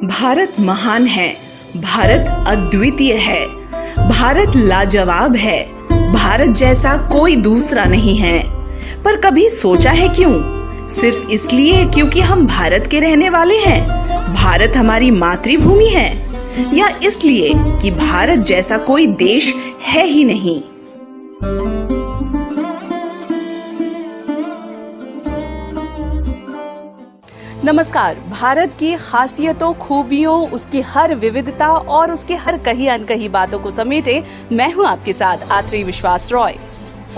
भारत महान है, भारत अद्वितीय है, भारत लाजवाब है, भारत जैसा कोई दूसरा नहीं है। पर कभी सोचा है क्यों? सिर्फ इसलिए क्योंकि हम भारत के रहने वाले हैं, भारत हमारी मातृभूमि है, या इसलिए कि भारत जैसा कोई देश है ही नहीं। नमस्कार। भारत की खासियतों, खूबियों, उसकी हर विविधता और उसकी हर कही अनकही बातों को समेटे मैं हूं आपके साथ आत्री विश्वास रॉय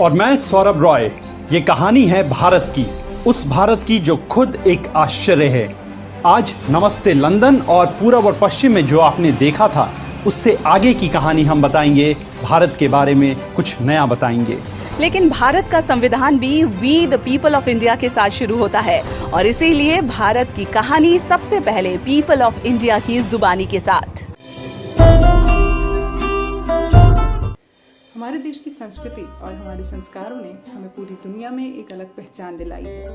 और मैं सौरभ रॉय। ये कहानी है भारत की, उस भारत की जो खुद एक आश्चर्य है। आज नमस्ते लंदन और पूरब और पश्चिम में जो आपने देखा था, उससे आगे की कहानी हम बताएंगे। भारत के बारे में कुछ नया बताएंगे। लेकिन भारत का संविधान भी we the people of India के साथ शुरू होता है और इसीलिए भारत की कहानी सबसे पहले पीपल ऑफ इंडिया की जुबानी के साथ। हमारे देश की संस्कृति और हमारे संस्कारों ने हमें पूरी दुनिया में एक अलग पहचान दिलाई है।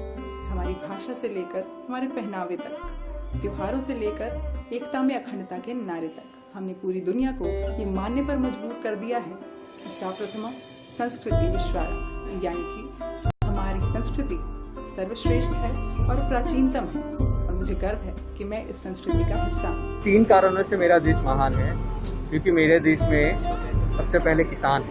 हमारी भाषा से लेकर हमारे पहनावे तक, त्योहारों से लेकर एकता में अखंडता के नारे तक, हमने पूरी दुनिया को ये मानने पर मजबूर कर दिया है कि सर्वप्रथम संस्कृति विश्वारा, यानी कि हमारी संस्कृति सर्वश्रेष्ठ है और प्राचीनतम है, और मुझे गर्व है कि मैं इस संस्कृति का हिस्सा हूँ। 3 कारणों से मेरा देश महान है, क्योंकि मेरे देश में सबसे पहले किसान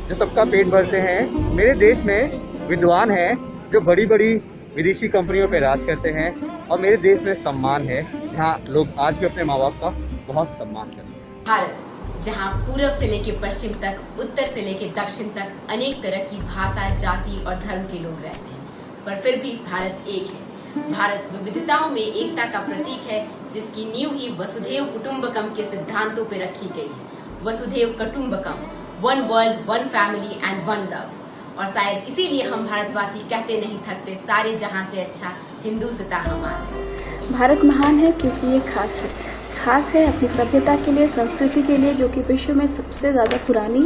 जो सबका पेट भरते हैं। मेरे देश में विद्वान हैं जो बड़ी बड़ी विदेशी कंपनियों पर राज करते हैं, और मेरे देश में सम्मान है जहाँ लोग आज भी अपने माँ बाप का बहुत सम्मान करते हैं। भारत जहां पूर्व से लेकर पश्चिम तक, उत्तर से लेकर दक्षिण तक अनेक तरह की भाषा, जाति और धर्म के लोग रहते हैं, पर फिर भी भारत एक है। भारत विविधताओं में एकता का प्रतीक है, जिसकी नींव ही वसुधैव कुटुंबकम के सिद्धांतों पर रखी गई है। वसुधैव कुटुंबकम, one world, one family and one love. और शायद इसीलिए हम भारतवासी कहते नहीं थकते, सारे जहां से अच्छा हिंदुस्तां हमारा। भारत महान है क्योंकि ये खास है अपनी सभ्यता के लिए, संस्कृति के लिए, जो कि विश्व में सबसे ज़्यादा पुरानी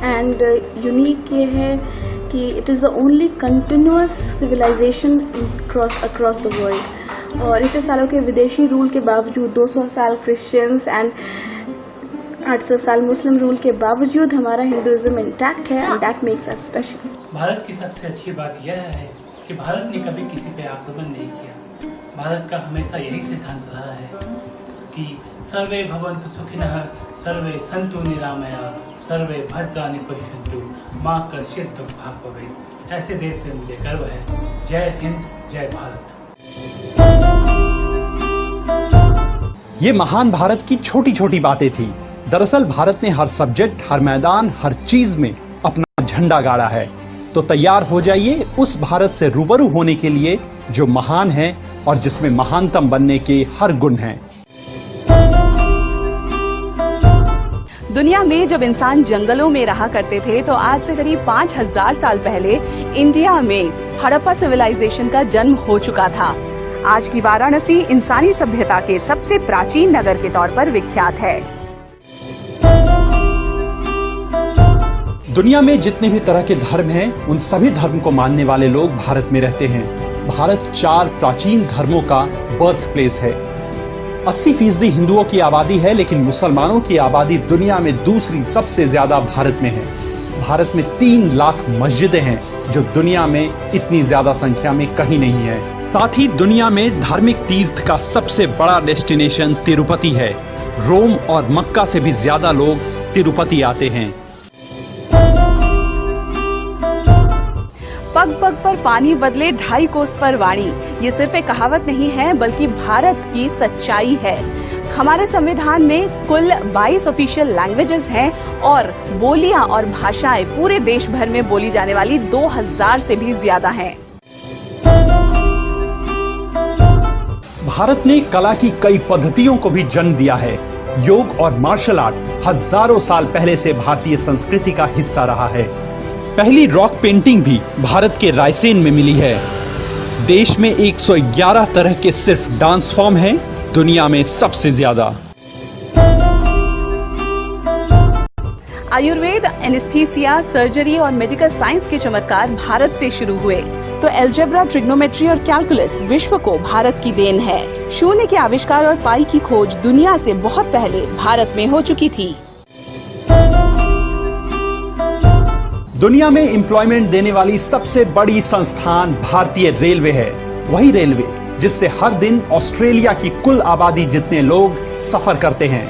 एंड यूनिक ये है कि it is the only continuous civilisation across the world. और इतने सालों के विदेशी रूल के बावजूद, 200 साल क्रिश्चियंस एंड 800 साल मुस्लिम रूल के बावजूद हमारा हिंदुइज्म इंटैक्ट है, and that makes us special. Bharat की सबसे अच्छी बात यह है कि भारत ने कभी किसी पे आक्रमण नहीं किया। भारत का हमेशा यही सिद्धांत रहा है कि सर्वे भवन्तु सुखिनः, सर्वे सन्तु निरामया, सर्वे भद्राणि पश्यन्तु, मा कश्चित् दुर्भाग् भवेत्। ऐसे देश में मुझे गर्व है। जय हिंद, जय भारत। ये महान भारत की छोटी छोटी बातें थी। दरअसल भारत ने हर सब्जेक्ट, हर मैदान, हर चीज में अपना झंडा गाड़ा है। तो तैयार हो जाइए उस भारत से रूबरू होने के लिए जो महान है और जिसमें महानतम बनने के हर गुण हैं। दुनिया में जब इंसान जंगलों में रहा करते थे, तो आज से करीब 5000 साल पहले इंडिया में हड़प्पा सिविलाइजेशन का जन्म हो चुका था। आज की वाराणसी इंसानी सभ्यता के सबसे प्राचीन नगर के तौर पर विख्यात है। दुनिया में जितने भी तरह के धर्म हैं, उन सभी धर्म को मानने वाले लोग भारत में रहते हैं। भारत 4 प्राचीन धर्मों का बर्थ प्लेस है। 80% हिंदुओं की आबादी है, लेकिन मुसलमानों की आबादी दुनिया में दूसरी सबसे ज्यादा भारत में है। भारत में 3 लाख मस्जिदें हैं, जो दुनिया में इतनी ज्यादा संख्या में कहीं नहीं है। साथ ही दुनिया में धार्मिक तीर्थ का सबसे बड़ा डेस्टिनेशन तिरुपति है। रोम और मक्का से भी ज्यादा लोग तिरुपति आते हैं। पग पग पर पानी बदले 2.5 कोस पर वाणी, ये सिर्फ एक कहावत नहीं है, बल्कि भारत की सच्चाई है। हमारे संविधान में कुल 22 ऑफिशियल लैंग्वेजेस हैं और बोलियां और भाषाएं पूरे देश भर में बोली जाने वाली 2000 से भी ज्यादा हैं। भारत ने कला की कई पद्धतियों को भी जन्म दिया है। योग और मार्शल आर्ट हजारों साल पहले से भारतीय संस्कृति का हिस्सा रहा है। पहली रॉक पेंटिंग भी भारत के रायसेन में मिली है। देश में 111 तरह के सिर्फ डांस फॉर्म हैं, दुनिया में सबसे ज्यादा। आयुर्वेद, एनेस्थीसिया, सर्जरी और मेडिकल साइंस के चमत्कार भारत से शुरू हुए, तो एल्जेब्रा, ट्रिग्नोमेट्री और कैलकुलस विश्व को भारत की देन है। शून्य के आविष्कार और पाई की खोज दुनिया से बहुत पहले भारत में हो चुकी थी। दुनिया में एम्प्लॉयमेंट देने वाली सबसे बड़ी संस्थान भारतीय रेलवे है। वही रेलवे जिससे हर दिन ऑस्ट्रेलिया की कुल आबादी जितने लोग सफर करते हैं।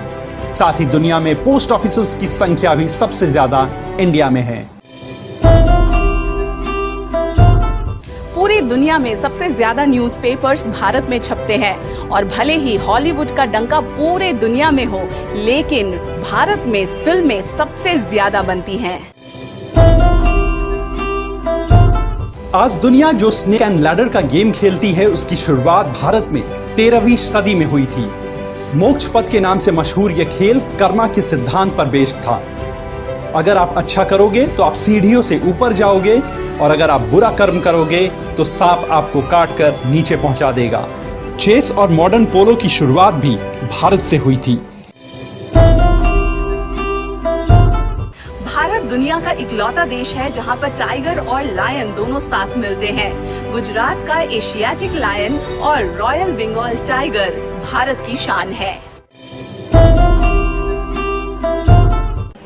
साथ ही दुनिया में पोस्ट ऑफिस की संख्या भी सबसे ज्यादा इंडिया में है। पूरी दुनिया में सबसे ज्यादा न्यूज़पेपर्स भारत में छपते हैं और भले ही हॉलीवुड का डंका पूरे दुनिया में हो, लेकिन भारत में फिल्में सबसे ज्यादा बनती हैं। आज दुनिया जो स्नेक एंड लैडर का गेम खेलती है, उसकी शुरुआत भारत में 13वीं सदी में हुई थी। मोक्ष पथ के नाम से मशहूर यह खेल कर्मा के सिद्धांत पर बेस्ड था। अगर आप अच्छा करोगे तो आप सीढ़ियों से ऊपर जाओगे, और अगर आप बुरा कर्म करोगे तो सांप आपको काट कर नीचे पहुंचा देगा। चेस और मॉडर्न पोलो की शुरुआत भी भारत से हुई थी। भारत दुनिया का इकलौता देश है जहां पर टाइगर और लायन दोनों साथ मिलते हैं। गुजरात का एशियाटिक लायन और रॉयल बंगाल टाइगर भारत की शान है।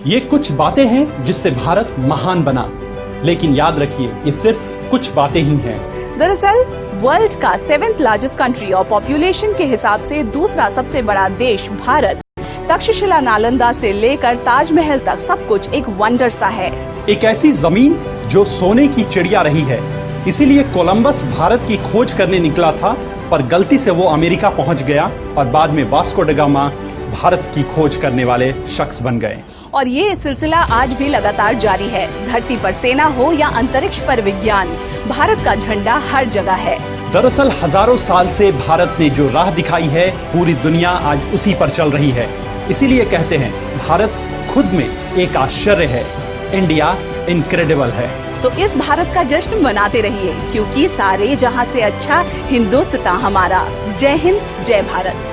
ये कुछ बातें हैं जिससे भारत महान बना, लेकिन याद रखिए ये सिर्फ कुछ बातें ही हैं। दरअसल वर्ल्ड का 7th लार्जेस्ट कंट्री और पॉपुलेशन के हिसाब से दूसरा सबसे बड़ा देश भारत, तक्षशिला नालंदा से लेकर ताजमहल तक सब कुछ एक वंडर सा है। एक ऐसी जमीन जो सोने की चिड़िया रही है। इसीलिए कोलंबस भारत की खोज करने निकला था, पर गलती से वो अमेरिका पहुंच गया और बाद में वास्को ड गामा भारत की खोज करने वाले शख्स बन गए। और ये सिलसिला आज भी लगातार जारी है। धरती पर सेना हो या अंतरिक्ष पर विज्ञान, भारत का झंडा हर जगह है। दरअसल हजारों साल से भारत ने जो राह दिखाई है, पूरी दुनिया आज उसी पर चल रही है। इसीलिए कहते हैं भारत खुद में एक आश्चर्य है। इंडिया इनक्रेडिबल है। तो इस भारत का जश्न मनाते रहिए, क्योंकि सारे जहां से अच्छा हिंदुस्तान हमारा। जय हिंद, जय भारत।